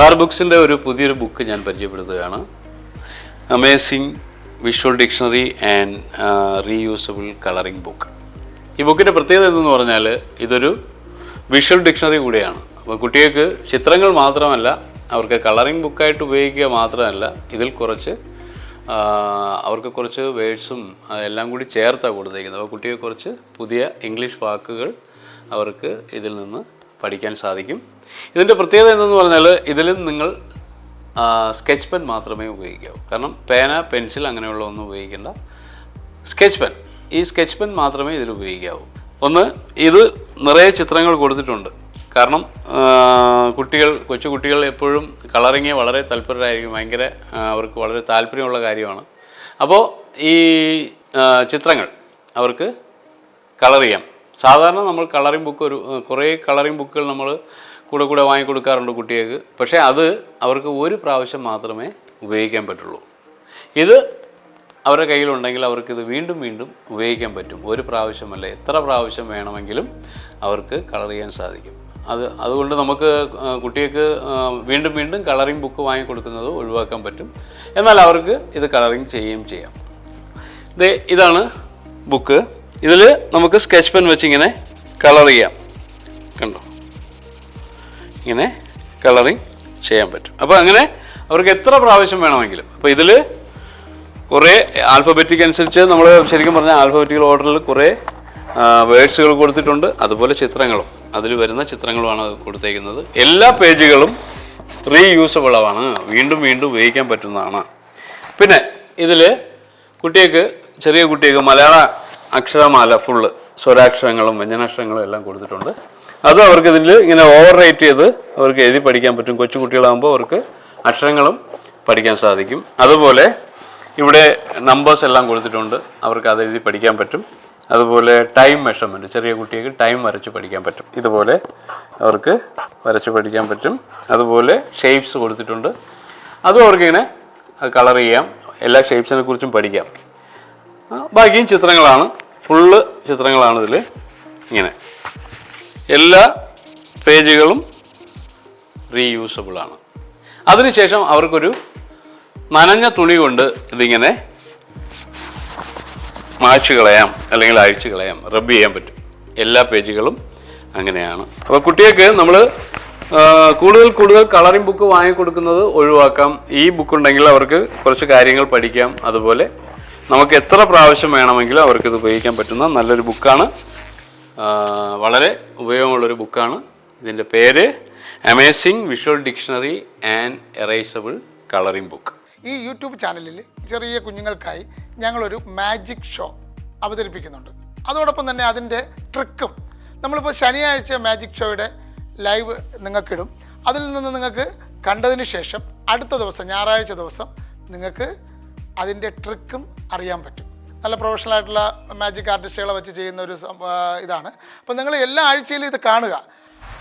അദാർ ബുക്സിൻ്റെ ഒരു പുതിയൊരു ബുക്ക് ഞാൻ പരിചയപ്പെടുത്തുകയാണ്. Amazing visual dictionary and reusable colouring book. ഈ ബുക്കിൻ്റെ പ്രത്യേകത എന്തെന്ന് പറഞ്ഞാൽ ഇതൊരു വിഷ്വൽ ഡിക്ഷണറി കൂടിയാണ്. അപ്പോൾ കുട്ടികൾക്ക് ചിത്രങ്ങൾ മാത്രമല്ല, അവർക്ക് കളറിംഗ് ബുക്കായിട്ട് ഉപയോഗിക്കുക മാത്രമല്ല, ഇതിൽ അവർക്ക് കുറച്ച് വേർഡ്സും എല്ലാം കൂടി ചേർത്താണ് കൊടുത്തേക്കുന്നത്. അപ്പോൾ കുട്ടികൾക്ക് കുറച്ച് പുതിയ ഇംഗ്ലീഷ് വാക്കുകൾ അവർക്ക് ഇതിൽ നിന്ന് പഠിക്കാൻ സാധിക്കും. ഇതിൻ്റെ പ്രത്യേകത എന്തെന്ന് പറഞ്ഞാൽ ഇതിൽ നിങ്ങൾ സ്കെച്ച് പെൻ മാത്രമേ ഉപയോഗിക്കാവൂ. കാരണം പേന, പെൻസിൽ അങ്ങനെയുള്ള ഒന്നും ഉപയോഗിക്കേണ്ട. സ്കെച്ച് പെൻ, ഈ സ്കെച്ച് പെൻ മാത്രമേ ഇതിൽ ഉപയോഗിക്കാവൂ. ഒന്ന്, ഇത് നിറയെ ചിത്രങ്ങൾ കൊടുത്തിട്ടുണ്ട്. കാരണം കൊച്ചു കുട്ടികൾ എപ്പോഴും കളറിങ് വളരെ താല്പര്യരായിരിക്കും. അവർക്ക് വളരെ താല്പര്യമുള്ള കാര്യമാണ്. അപ്പോൾ ഈ ചിത്രങ്ങൾ അവർക്ക് കളർ ചെയ്യാം. സാധാരണ നമ്മൾ കളറിംഗ് ബുക്ക് കുറേ കളറിംഗ് ബുക്കുകൾ നമ്മൾ കൂടെ വാങ്ങിക്കൊടുക്കാറുണ്ട് കുട്ടികൾക്ക്. പക്ഷേ അത് അവർക്ക് ഒരു പ്രാവശ്യം മാത്രമേ ഉപയോഗിക്കാൻ പറ്റുള്ളൂ. ഇത് അവരുടെ കയ്യിലുണ്ടെങ്കിൽ അവർക്കിത് വീണ്ടും ഉപയോഗിക്കാൻ പറ്റും. ഒരു പ്രാവശ്യമല്ല, എത്ര പ്രാവശ്യം വേണമെങ്കിലും അവർക്ക് കളർ ചെയ്യാൻ സാധിക്കും. അതുകൊണ്ട് നമുക്ക് കുട്ടികൾക്ക് വീണ്ടും കളറിംഗ് ബുക്ക് വാങ്ങിക്കൊടുക്കുന്നത് ഒഴിവാക്കാൻ പറ്റും. എന്നാൽ അവർക്ക് ഇത് കളറിംഗ് ചെയ്യുകയും ചെയ്യാം. ഇതാണ് ബുക്ക്. ഇതിൽ നമുക്ക് സ്കെച്ച് പെൻ വെച്ച് ഇങ്ങനെ കളർ ചെയ്യാം. കണ്ടോ, ഇങ്ങനെ കളറിങ് ചെയ്യാൻ പറ്റും. അപ്പോൾ അങ്ങനെ അവർക്ക് എത്ര പ്രാവശ്യം വേണമെങ്കിലും. അപ്പോൾ ഇതിൽ കുറേ ആൽഫബറ്റിക് അനുസരിച്ച് നമ്മൾ ശരിക്കും പറഞ്ഞാൽ ആൽഫബറ്റിക്കൽ ഓർഡറിൽ കുറേ വേർഡ്സുകൾ കൊടുത്തിട്ടുണ്ട്. അതുപോലെ ചിത്രങ്ങളും, അതിൽ വരുന്ന ചിത്രങ്ങളുമാണ് കൊടുത്തേക്കുന്നത്. എല്ലാ പേജുകളും റീയൂസബിൾ ആണ്, വീണ്ടും ഉപയോഗിക്കാൻ പറ്റുന്നതാണ്. പിന്നെ ഇതിൽ ചെറിയ കുട്ടികൾക്ക് മലയാള അക്ഷരമാല ഫുള്ള് സ്വരാക്ഷരങ്ങളും വ്യഞ്ജനാക്ഷരങ്ങളും എല്ലാം കൊടുത്തിട്ടുണ്ട്. അത് അവർക്ക് ഇതിൽ ഇങ്ങനെ ഓവർ റൈറ്റ് ചെയ്ത് അവർക്ക് എഴുതി പഠിക്കാൻ പറ്റും. കൊച്ചു കുട്ടികളാകുമ്പോൾ അവർക്ക് അക്ഷരങ്ങളും പഠിക്കാൻ സാധിക്കും. അതുപോലെ ഇവിടെ നമ്പേഴ്സ് എല്ലാം കൊടുത്തിട്ടുണ്ട്, അവർക്ക് അത് എഴുതി പഠിക്കാൻ പറ്റും. അതുപോലെ ടൈം മെഷർമെൻറ്റ്, ചെറിയ കുട്ടികൾക്ക് ടൈം വരച്ച് പഠിക്കാൻ പറ്റും. ഇതുപോലെ അവർക്ക് വരച്ച് പഠിക്കാൻ പറ്റും. അതുപോലെ ഷേപ്സ് കൊടുത്തിട്ടുണ്ട്, അതും അവർക്കിങ്ങനെ കളർ ചെയ്യാം. എല്ലാ ഷേപ്സിനെ കുറിച്ചും പഠിക്കാം. ബാക്കിയും ചിത്രങ്ങളാണ്, ഫുള്ള് ചിത്രങ്ങളാണ് ഇതിൽ. ഇങ്ങനെ എല്ലാ പേജുകളും റീയൂസബിളാണ്. അതിനുശേഷം അവർക്കൊരു നനഞ്ഞ തുണി കൊണ്ട് ഇതിങ്ങനെ മായ്ച്ചു കളയാം, അല്ലെങ്കിൽ അഴിച്ചു കളയാം, റബ്ബ് ചെയ്യാൻ പറ്റും. എല്ലാ പേജുകളും അങ്ങനെയാണ്. അപ്പോൾ കുട്ടികൾക്ക് നമ്മൾ കൂടുതൽ കളറിംഗ് ബുക്ക് വാങ്ങിക്കൊടുക്കുന്നത് ഒഴിവാക്കാം. ഈ ബുക്ക് ഉണ്ടെങ്കിൽ അവർക്ക് കുറച്ച് കാര്യങ്ങൾ പഠിക്കാം. അതുപോലെ നമുക്ക് എത്ര പ്രാവശ്യം വേണമെങ്കിലും അവർക്കിത് ഉപയോഗിക്കാൻ പറ്റുന്ന നല്ലൊരു ബുക്കാണ്. വളരെ ഉപയോഗമുള്ളൊരു ബുക്കാണ്. ഇതിൻ്റെ പേര് amazing visual dictionary and erasable colouring book. ഈ യൂട്യൂബ് ചാനലിൽ ചെറിയ കുഞ്ഞുങ്ങൾക്കായി ഞങ്ങളൊരു മാജിക് ഷോ അവതരിപ്പിക്കുന്നുണ്ട്. അതോടൊപ്പം തന്നെ അതിൻ്റെ ട്രിക്കും നമ്മളിപ്പോൾ ശനിയാഴ്ച മാജിക് ഷോയുടെ ലൈവ് നിങ്ങൾക്കിടും. അതിൽ നിന്ന് നിങ്ങൾക്ക് കണ്ടതിന് ശേഷം അടുത്ത ദിവസം ഞായറാഴ്ച ദിവസം നിങ്ങൾക്ക് അതിൻ്റെ ട്രിക്കും അറിയാൻ പറ്റും. നല്ല പ്രൊഫഷണൽ ആയിട്ടുള്ള മാജിക് ആർട്ടിസ്റ്റുകളെ വെച്ച് ചെയ്യുന്ന ഒരു ഇതാണ്. അപ്പോൾ നിങ്ങൾ എല്ലാ ആഴ്ചയിലും ഇത് കാണുക.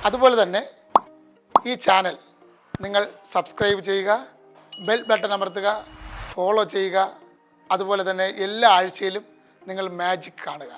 അതുപോലെ തന്നെ ഈ ചാനൽ നിങ്ങൾ സബ്സ്ക്രൈബ് ചെയ്യുക, ബെൽ ബട്ടൺ അമർത്തുക, ഫോളോ ചെയ്യുക. അതുപോലെ തന്നെ എല്ലാ ആഴ്ചയിലും നിങ്ങൾ മാജിക് കാണുക.